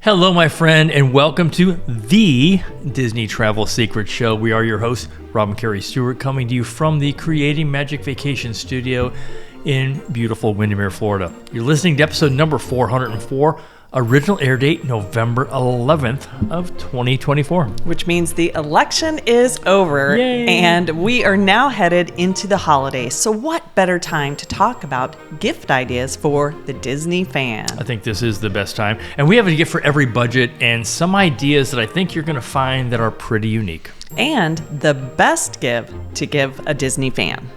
Hello, my friend, and welcome to the Disney Travel Secrets Show. We are your hosts, Rob and Kerri Stuart, coming to you from the Creating Magic Vacation Studio in beautiful Windermere, Florida. You're listening to episode number 404, original air date November 11th of 2024. Which means the election is over. Yay. And we are now headed into the holidays. So what better time to talk about gift ideas for the Disney fan? I think this is the best time. And we have a gift for every budget and some ideas that I think you're going to find that are pretty unique. And the best gift to give a Disney fan.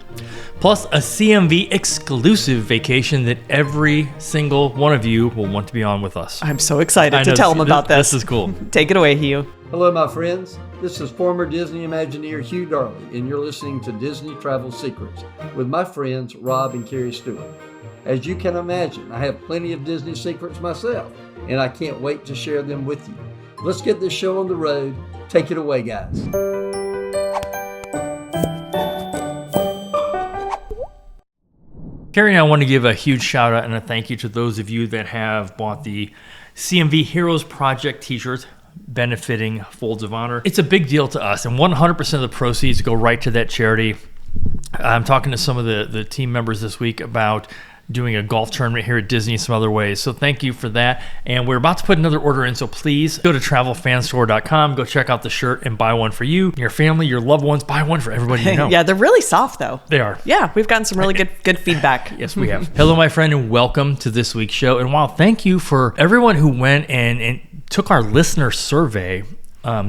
Plus a CMV exclusive vacation that every single one of you will want to be on with us. I'm so excited to tell them about this. This is cool. Take it away, Hugh. Hello, my friends. This is former Disney Imagineer Hugh Darley, and you're listening to Disney Travel Secrets with my friends Rob and Kerri Stuart. As you can imagine, I have plenty of Disney secrets myself, and I can't wait to share them with you. Let's get this show on the road. Take it away, guys. Kerri and I want to give a huge shout out and a thank you to those of you that have bought the CMV Heroes Project t-shirts benefiting Folds of Honor. It's a big deal to us, and 100% of the proceeds go right to that charity. I'm talking to some of the team members this week about doing a golf tournament here at Disney and some other ways. So thank you for that. And we're about to put another order in, so please go to travelfanstore.com, go check out the shirt and buy one for you, your family, your loved ones. Buy one for everybody you know. Yeah, they're really soft though. They are. Yeah, we've gotten some really good feedback. Yes, we have. Hello, my friend, and welcome to this week's show. And wow, thank you for everyone who went and took our listener survey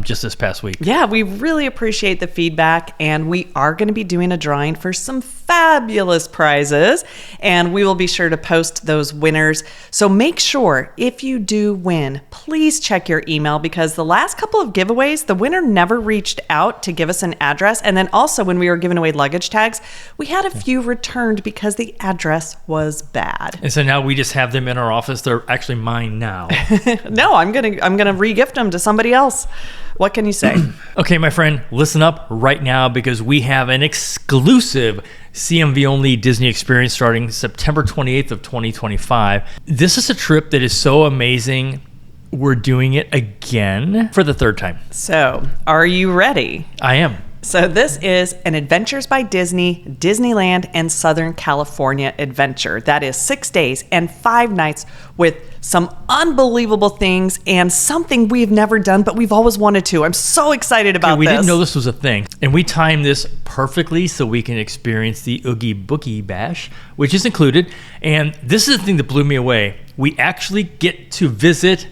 just this past week. Yeah, we really appreciate the feedback, and we are going to be doing a drawing for some fabulous prizes, and we will be sure to post those winners. So make sure if you do win, please check your email, because the last couple of giveaways, the winner never reached out to give us an address. And then also when we were giving away luggage tags, we had a few returned because the address was bad. And so now we just have them in our office. They're actually mine now. No, I'm gonna re-gift them to somebody else. What can you say? Okay, my friend, listen up right now, because we have an exclusive CMV only Disney experience starting September 28th of 2025. This is a trip that is so amazing. We're doing it again for the third time. So, are you ready? I am. So this is an Adventures by Disney, Disneyland, and Southern California adventure. That is 6 days and 5 nights with some unbelievable things and something we've never done, but we've always wanted to. I'm so excited about this. We didn't know this was a thing. And we timed this perfectly so we can experience the Oogie Boogie Bash, which is included. And this is the thing that blew me away. We actually get to visit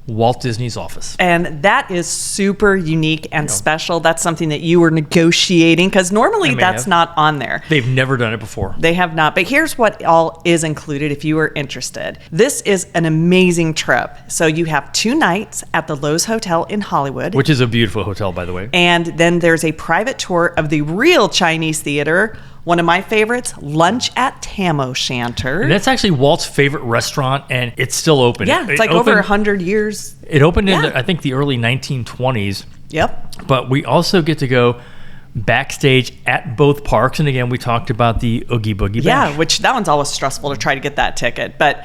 Walt Disney's office. And that is super unique and special. That's something that you were negotiating, because normally that's not on there. They've never done it before. They have not. But here's what all is included if you are interested. This is an amazing trip. So you have 2 nights at the Loews Hotel in Hollywood. Which is a beautiful hotel, by the way. And then there's a private tour of the real Chinese theater. One of my favorites, lunch at Tam O'Shanter. And that's actually Walt's favorite restaurant, and it's still open. Yeah, it's over 100 years. It opened in, I think, the early 1920s. Yep. But we also get to go backstage at both parks. And again, we talked about the Oogie Boogie Bash. Yeah, which that one's always stressful to try to get that ticket. But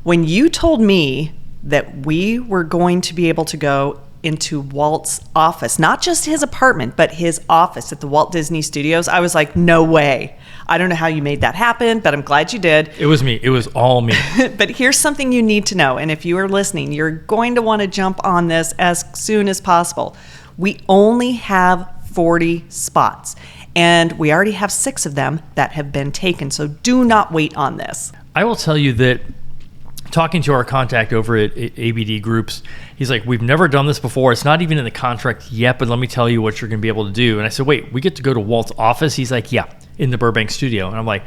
when you told me that we were going to be able to go into Walt's office, not just his apartment, but his office at the Walt Disney Studios, I was like, no way. I don't know how you made that happen, but I'm glad you did. It was me. It was all me. But here's something you need to know. And if you are listening, you're going to want to jump on this as soon as possible. We only have 40 spots, and we already have 6 of them that have been taken. So do not wait on this. I will tell you that talking to our contact over at ABD Groups, he's like, we've never done this before. It's not even in the contract yet, but let me tell you what you're going to be able to do. And I said, wait, we get to go to Walt's office? He's like, yeah, in the Burbank studio. And I'm like,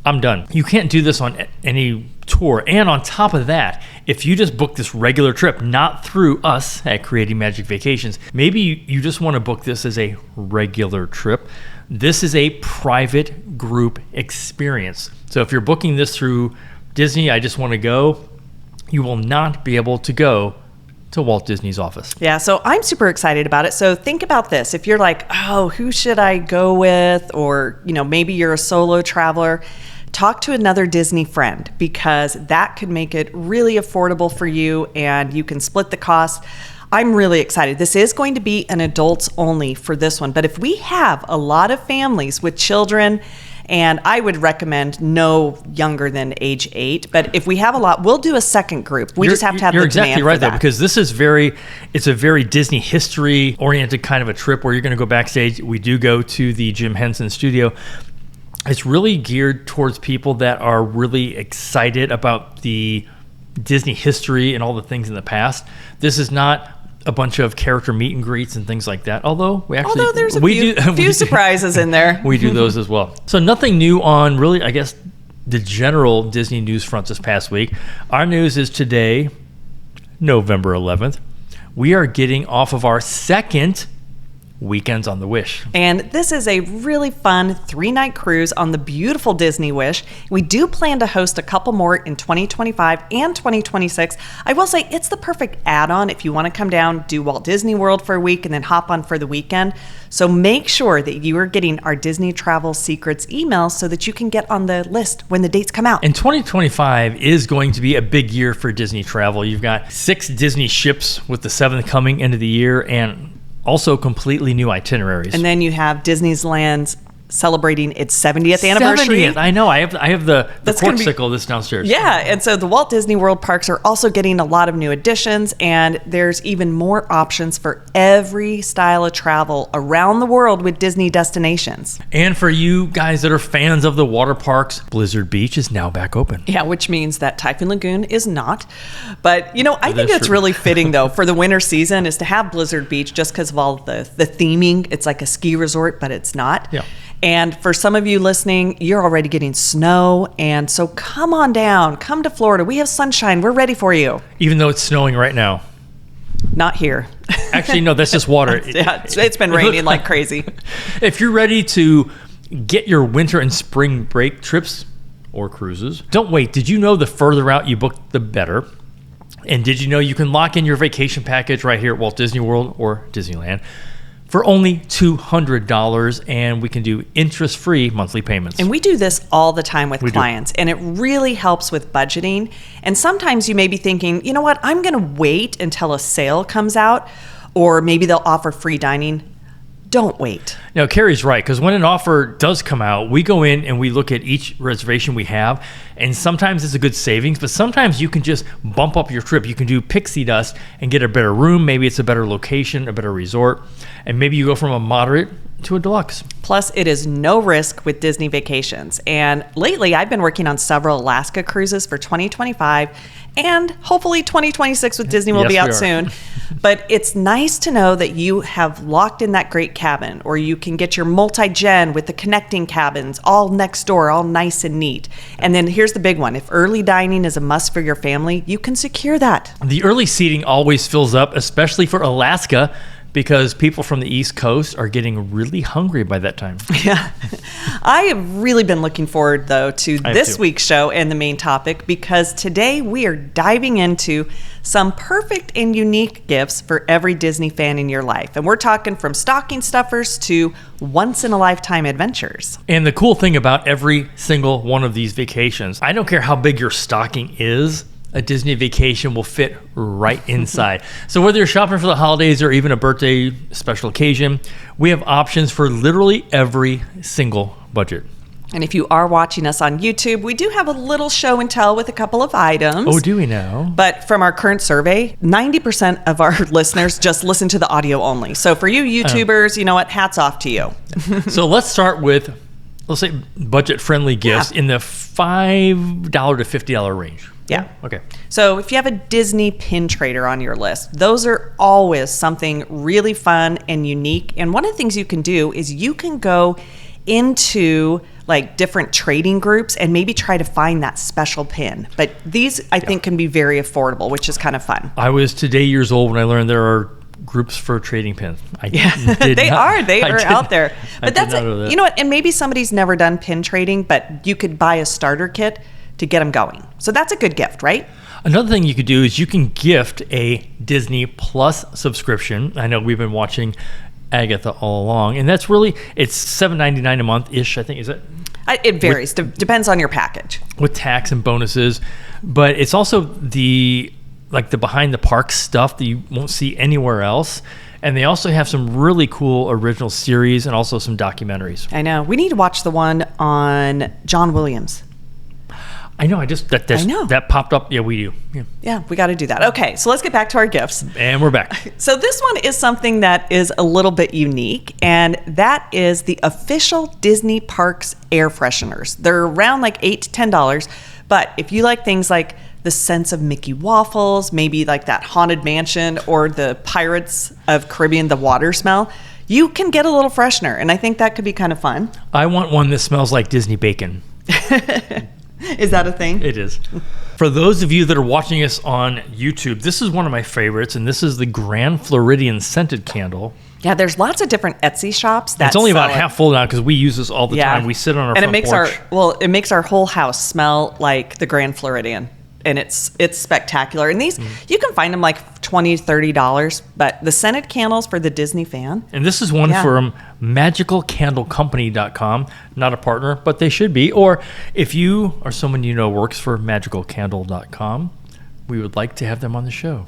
I'm done. You can't do this on any tour. And on top of that, if you just book this regular trip, not through us at Creating Magic Vacations, maybe you just want to book this as a regular trip. This is a private group experience. So if you're booking this through Disney, I just want to go, you will not be able to go to Walt Disney's office. Yeah, so I'm super excited about it. So think about this. If you're like, oh, who should I go with? Or, maybe you're a solo traveler. talk to another Disney friend, because that could make it really affordable for you and you can split the cost. I'm really excited. This is going to be an adults only for this one, but if we have a lot of families with children, and I would recommend no younger than age 8, but if we have a lot, we'll do a second group. We just have to have the demand for that. You're exactly right, though, because this is it's a very Disney history oriented kind of a trip where you're going to go backstage. We do go to the Jim Henson studio. It's really geared towards people that are really excited about the Disney history and all the things in the past. This is not a bunch of character meet and greets and things like that. Although there's a few surprises in there. We do those as well. So nothing new on really, I guess, the general Disney news front this past week. Our news is today, November 11th. We are getting off of our second Weekends on the Wish. And this is a really fun 3-night cruise on the beautiful Disney Wish. We do plan to host a couple more in 2025 and 2026. I will say it's the perfect add-on if you want to come down, do Walt Disney World for a week, and then hop on for the weekend. So make sure that you are getting our Disney Travel Secrets emails so that you can get on the list when the dates come out. And 2025 is going to be a big year for Disney travel. You've got 6 Disney ships with the 7th coming into the year, and also completely new itineraries. And then you have Disneyland's celebrating its 70th anniversary. 70th, I know. I have the corksicle that's downstairs. Yeah, and so the Walt Disney World parks are also getting a lot of new additions, and there's even more options for every style of travel around the world with Disney destinations. And for you guys that are fans of the water parks, Blizzard Beach is now back open. Yeah, which means that Typhoon Lagoon is not. But, I think it's really fitting, though, for the winter season is to have Blizzard Beach just because of all the theming. It's like a ski resort, but it's not. Yeah. And for some of you listening, you're already getting snow. And so come on down. Come to Florida. We have sunshine. We're ready for you. Even though it's snowing right now. Not here. Actually, no, that's just water. Yeah, it's been raining like crazy. If you're ready to get your winter and spring break trips or cruises, don't wait. Did you know the further out you book, the better? And did you know you can lock in your vacation package right here at Walt Disney World or Disneyland for only $200, and we can do interest-free monthly payments. And we do this all the time with clients, and it really helps with budgeting. And sometimes you may be thinking, you know what, I'm going to wait until a sale comes out, or maybe they'll offer free dining. Don't wait. No, Kerri's right, because when an offer does come out, we go in and we look at each reservation we have, and sometimes it's a good savings, but sometimes you can just bump up your trip. You can do pixie dust and get a better room. Maybe it's a better location, a better resort, and maybe you go from a moderate to a deluxe. Plus, it is no risk with Disney Vacations. And lately, I've been working on several Alaska cruises for 2025, and hopefully 2026 with Disney will be out soon. But it's nice to know that you have locked in that great cabin, or you can get your multi-gen with the connecting cabins all next door, all nice and neat. And then here's the big one. If early dining is a must for your family, you can secure that. The early seating always fills up, especially for Alaska, because people from the East Coast are getting really hungry by that time. Yeah. I have really been looking forward, though, to this week's show and the main topic, because today we are diving into some perfect and unique gifts for every Disney fan in your life. And we're talking from stocking stuffers to once-in-a-lifetime adventures. And the cool thing about every single one of these vacations, I don't care how big your stocking is, a Disney vacation will fit right inside. So whether you're shopping for the holidays or even a birthday special occasion, we have options for literally every single budget. And if you are watching us on YouTube, we do have a little show and tell with a couple of items. Oh, do we now? But from our current survey, 90% of our listeners just listen to the audio only. So for you YouTubers, you know what? Hats off to you. So let's start with, let's say, budget-friendly gifts in the $5 to $50 range. Yeah. Okay. So if you have a Disney pin trader on your list, those are always something really fun and unique. And one of the things you can do is you can go into like different trading groups and maybe try to find that special pin. But these, I think, can be very affordable, which is kind of fun. I was today years old when I learned there are groups for trading pins. They are out there. But that's that. You know what? And maybe somebody's never done pin trading, but you could buy a starter kit to get them going. So that's a good gift, right? Another thing you could do is you can gift a Disney Plus subscription. I know we've been watching Agatha all along, and that's really, it's $7.99 a month-ish, I think, is it? It varies. Depends on your package. With tax and bonuses, but it's also the behind the park stuff that you won't see anywhere else. And they also have some really cool original series and also some documentaries. I know. We need to watch the one on John Williams. I know. That popped up. Yeah, we do. Yeah, we got to do that. Okay, so let's get back to our gifts. And we're back. So this one is something that is a little bit unique, and that is the official Disney Parks air fresheners. They're around like $8 to $10, but if you like things like the scents of Mickey waffles, maybe like that Haunted Mansion or the Pirates of Caribbean, the water smell, you can get a little freshener, and I think that could be kind of fun. I want one that smells like Disney bacon. Is that a thing? It is. For those of you that are watching us on YouTube, this is one of my favorites, and this is the Grand Floridian scented candle. Yeah, there's lots of different Etsy shops that it's only sell about half full now because we use this all the time. We sit on our front porch. It makes our whole house smell like the Grand Floridian. And it's spectacular. And these, you can find them like $20, $30, but the scented candles for the Disney fan. And this is one from magicalcandlecompany.com. Not a partner, but they should be. Or if you or someone you know works for magicalcandle.com, we would like to have them on the show,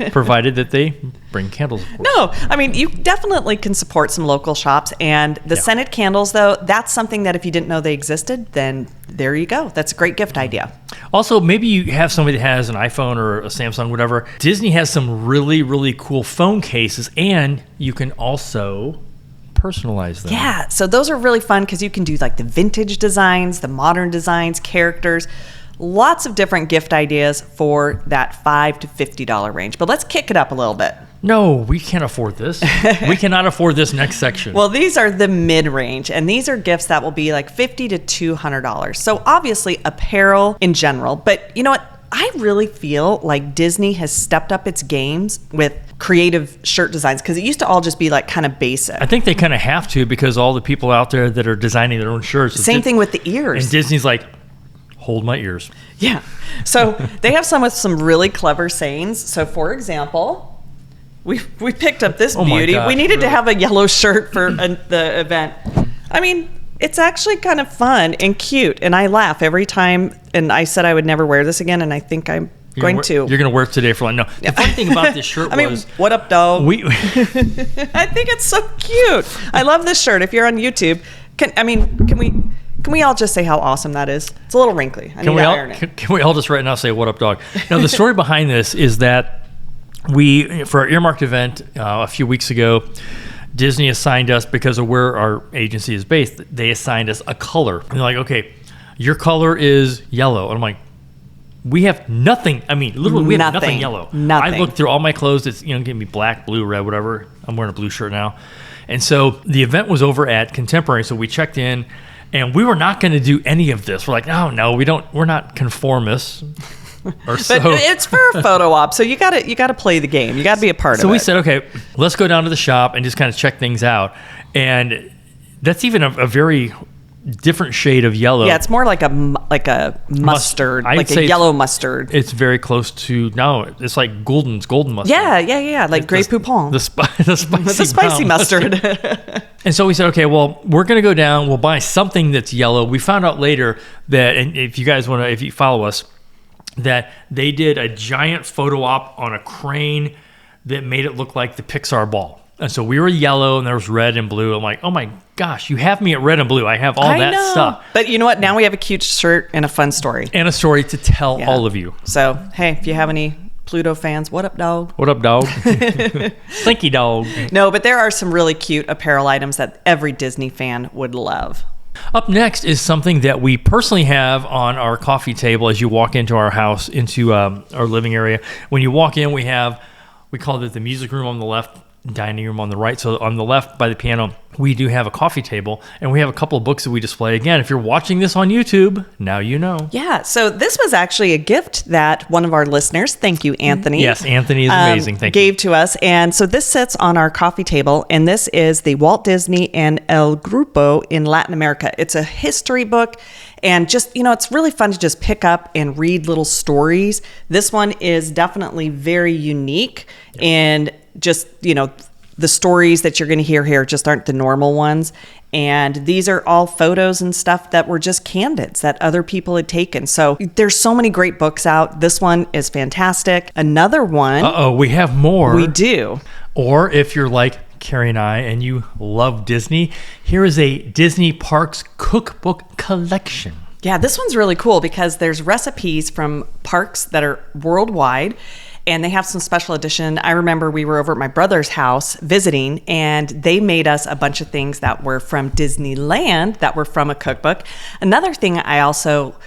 provided that they bring candles, of course. No, I mean, you definitely can support some local shops. And the scented candles, though, that's something that if you didn't know they existed, then there you go. That's a great gift idea. Also, maybe you have somebody that has an iPhone or a Samsung, whatever. Disney has some really, really cool phone cases, and you can also personalize them. Yeah, so those are really fun because you can do like the vintage designs, the modern designs, characters. Lots of different gift ideas for that $5 to $50 range. But let's kick it up a little bit. No, we can't afford this. We cannot afford this next section. Well, these are the mid-range, and these are gifts that will be like $50 to $200. So obviously apparel in general. But you know what? I really feel like Disney has stepped up its games with creative shirt designs because it used to all just be like kind of basic. I think they kind of have to because all the people out there that are designing their own shirts. Same thing with the ears. And Disney's like, hold my ears. Yeah. So they have some with some really clever sayings. So for example, we picked up this beauty. Gosh, we needed to have a yellow shirt for the event. I mean, it's actually kind of fun and cute. And I laugh every time. And I said I would never wear this again. And I think I'm going to. You're going to wear it today for lunch. No. The funny thing about this shirt was... what up, dog? I think it's so cute. I love this shirt. If you're on YouTube, can we all just say how awesome that is? It's a little wrinkly. I need to iron it. Can we all just right now say, what up, dog? Now, the story behind this is that for our earmarked event a few weeks ago, Disney assigned us, because of where our agency is based, they assigned us a color. And they're like, okay, your color is yellow. And I'm like, we have nothing. I mean, literally, we have nothing yellow. Nothing. I looked through all my clothes. It's, give me black, blue, red, whatever. I'm wearing a blue shirt now. And so the event was over at Contemporary. So we checked in. And we were not going to do any of this. We're like, no, we're not conformists. Or so. But it's for a photo op, so you gotta play the game. You gotta be a part of it. So we said, okay, let's go down to the shop and just kind of check things out. And that's even a very different shade of yellow. Yeah, it's more like a mustard, like a yellow mustard. It's very close to it's like golden mustard. Yeah, like Grey Poupon. The spicy mustard. And so we said, okay, well, we're going to go down. We'll buy something that's yellow. We found out later that, and if you follow us, that they did a giant photo op on a crane that made it look like the Pixar ball. And so we were yellow and there was red and blue. I'm like, oh my gosh, you have me at red and blue. I have all that stuff. But you know what? Now we have a cute shirt and a fun story. And a story to tell all of you. So, hey, if you have any Pluto fans, what up, dog? What up, dog? Slinky dog. No, but there are some really cute apparel items that every Disney fan would love. Up next is something that we personally have on our coffee table as you walk into our house, into our living area. When you walk in, we call it the music room on the left, dining room on the right. So on the left by the piano, we do have a coffee table, and we have a couple of books that we display. Again, if you're watching this on YouTube, now you know. Yeah, so this was actually a gift that one of our listeners, thank you, Anthony. Yes, Anthony is amazing. Thank you. Gave to us. And so this sits on our coffee table, and this is the Walt Disney and El Grupo in Latin America. It's a history book, and just, it's really fun to just pick up and read little stories. This one is definitely very unique and just, the stories that you're going to hear here just aren't the normal ones. And these are all photos and stuff that were just candids that other people had taken. So there's so many great books out. This one is fantastic. Another one. Uh-oh, we have more. We do. Or if you're like Kerri and I and you love Disney, here is a Disney Parks cookbook collection. Yeah, this one's really cool because there's recipes from parks that are worldwide. And they have some special edition. I remember we were over at my brother's house visiting, and they made us a bunch of things that were from Disneyland that were from a cookbook. Another thing I also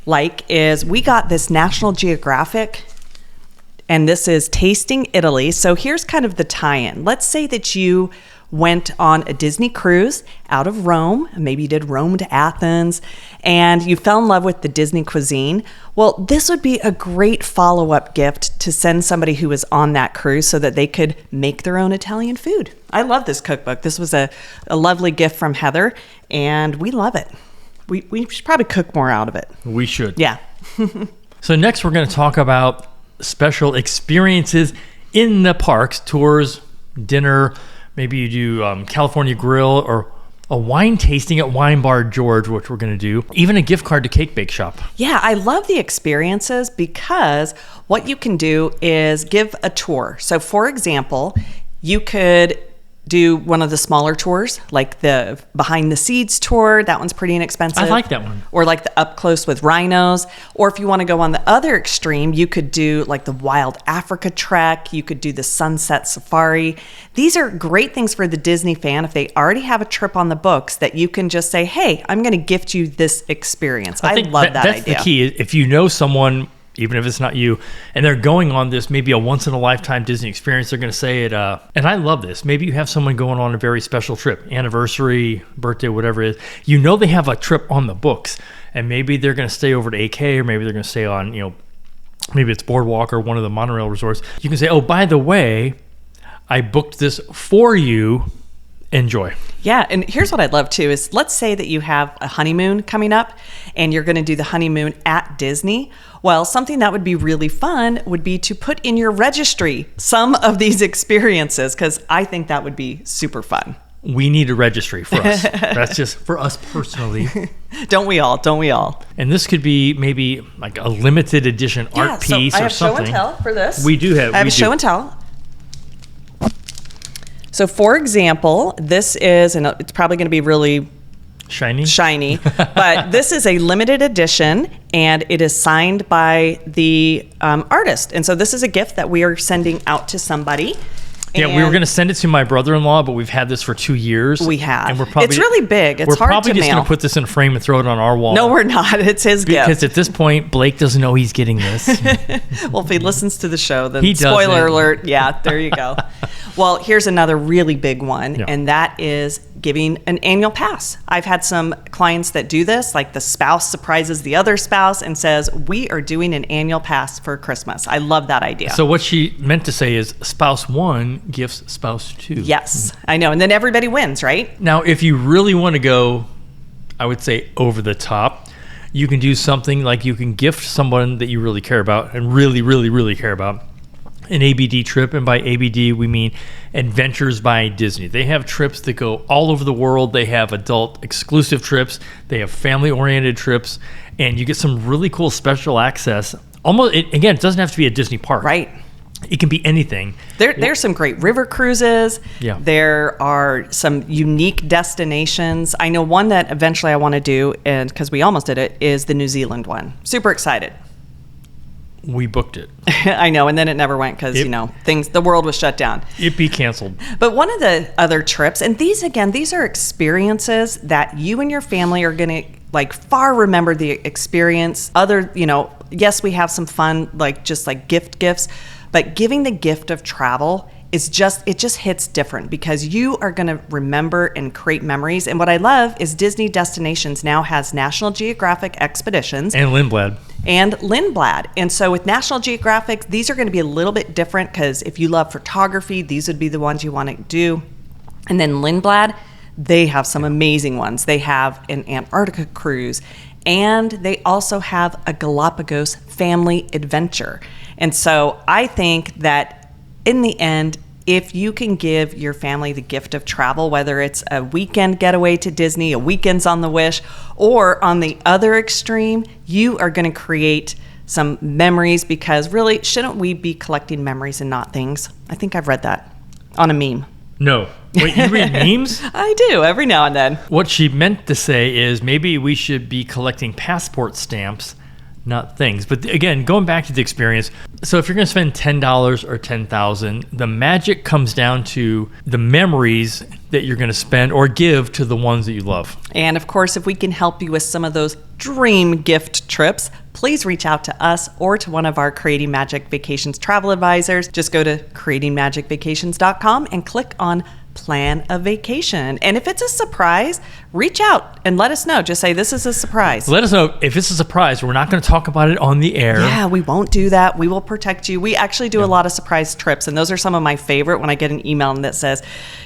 like is we got this National Geographic, and this is Tasting Italy. So here's kind of the tie-in. Let's say that you went on a Disney cruise out of Rome. Maybe you did Rome to Athens, and you fell in love with the Disney cuisine. Well, this would be a great follow-up gift to send somebody who was on that cruise so that they could make their own Italian food. I love this cookbook. This was a lovely gift from Heather, and we love it. We should probably cook more out of it. We should. Yeah. So next we're going to talk about special experiences in the parks, tours, dinner. Maybe you do California Grill or a wine tasting at Wine Bar George, which we're going to do. Even a gift card to Cake Bake Shop. Yeah, I love the experiences because what you can do is give a tour. So for example, you could do one of the smaller tours, like the Behind the Seeds tour. That one's pretty inexpensive. I like that one. Or like the Up Close with Rhinos. Or if you want to go on the other extreme, you could do like the Wild Africa Trek. You could do the Sunset Safari. These are great things for the Disney fan if they already have a trip on the books that you can just say, hey, I'm going to gift you this experience. I think love that that's idea. the key. If you know someone, even if it's not you, and they're going on this, maybe a once-in-a-lifetime Disney experience, they're going to say it, and I love this. Maybe you have someone going on a very special trip, anniversary, birthday, whatever it is. You know they have a trip on the books, and maybe they're going to stay over to AK, or maybe they're going to stay on, maybe it's Boardwalk or one of the monorail resorts. You can say, oh, by the way, I booked this for you. Enjoy. Yeah, and here's what I'd love too is let's say that you have a honeymoon coming up and you're going to do the honeymoon at Disney. Well, something that would be really fun would be to put in your registry some of these experiences because I think that would be super fun. We need a registry for us. That's just for us personally. Don't we all? Don't we all? And this could be maybe like a limited edition art piece I or have something. show and tell for this. We do have. I have a show and tell. So, for example, this is, and it's probably going to be really shiny, but this is a limited edition, and it is signed by the artist. And so this is a gift that we are sending out to somebody. Yeah, we were going to send it to my brother-in-law, but we've had this for 2 years. We have. And we're probably, it's really big. It's hard to mail. We're probably just going to put this in a frame and throw it on our wall. No, we're not. It's his gift. Because at this point, Blake doesn't know he's getting this. Well, if he listens to the show, then he spoiler doesn't. alert. Yeah, there you go. Well, here's another really big one, and that is giving an annual pass. I've had some clients that do this, like the spouse surprises the other spouse and says, we are doing an annual pass for Christmas. I love that idea. So what she meant to say is spouse one gifts spouse two. Yes, I know. And then everybody wins, right? Now, if you really want to go, I would say over the top, you can do something like you can gift someone that you really care about and really, really, really care about an ABD trip. And by ABD, we mean Adventures by Disney. They have trips that go all over the world. They have adult exclusive trips. They have family-oriented trips. And you get some really cool special access. Again, it doesn't have to be a Disney park. Right. It can be anything. There's some great river cruises. Yeah. There are some unique destinations. I know one that eventually I want to do, and because we almost did it, is the New Zealand one. Super excited. We booked it. I know, and then it never went because, the world was shut down. It'd be canceled. But one of the other trips, and these are experiences that you and your family are going to far remember the experience. Yes, we have some fun, just gift gifts, but giving the gift of travel it just hits different because you are going to remember and create memories. And what I love is Disney Destinations now has National Geographic Expeditions. And Lindblad. And so with National Geographic, these are going to be a little bit different because if you love photography, these would be the ones you want to do. And then Lindblad, they have some amazing ones. They have an Antarctica cruise, and they also have a Galapagos family adventure. And so I think that in the end, if you can give your family the gift of travel, whether it's a weekend getaway to Disney, a weekend's on the Wish, or on the other extreme, you are going to create some memories, because really, shouldn't we be collecting memories and not things? I think I've read that on a meme. No. Wait, you read memes? I do, every now and then. What she meant to say is maybe we should be collecting passport stamps, not things. But again, going back to the experience, so if you're going to spend $10 or $10,000, the magic comes down to the memories that you're going to spend or give to the ones that you love. And of course, if we can help you with some of those dream gift trips, please reach out to us or to one of our Creating Magic Vacations travel advisors. Just go to creatingmagicvacations.com and click on Plan a Vacation. And if it's a surprise, reach out and let us know. Just say, this is a surprise. Let us know if it's a surprise. We're not going to talk about it on the air. Yeah, we won't do that. We will protect you. We actually do a lot of surprise trips, and those are some of my favorite when I get an email that says,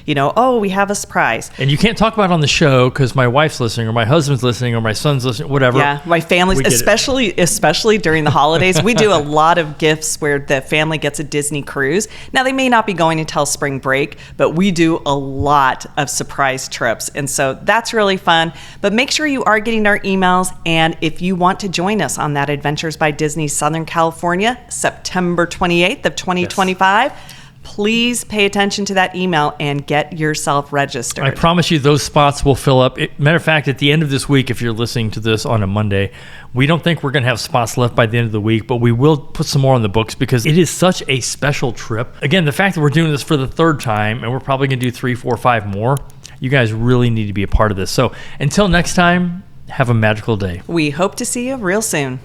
oh, we have a surprise. And you can't talk about it on the show because my wife's listening or my husband's listening or my son's listening, whatever. Yeah, my family's, especially during the holidays. We do a lot of gifts where the family gets a Disney cruise. Now, they may not be going until spring break, but we do a lot of surprise trips. And so that's really fun. But make sure you are getting our emails. And if you want to join us on that Adventures by Disney Southern California, September 28th of 2025, please pay attention to that email and get yourself registered. I promise you those spots will fill up. Matter of fact, at the end of this week, if you're listening to this on a Monday, we don't think we're going to have spots left by the end of the week, but we will put some more on the books because it is such a special trip. Again, the fact that we're doing this for the third time, and we're probably going to do 3, 4, 5 more, you guys really need to be a part of this. So until next time, have a magical day. We hope to see you real soon.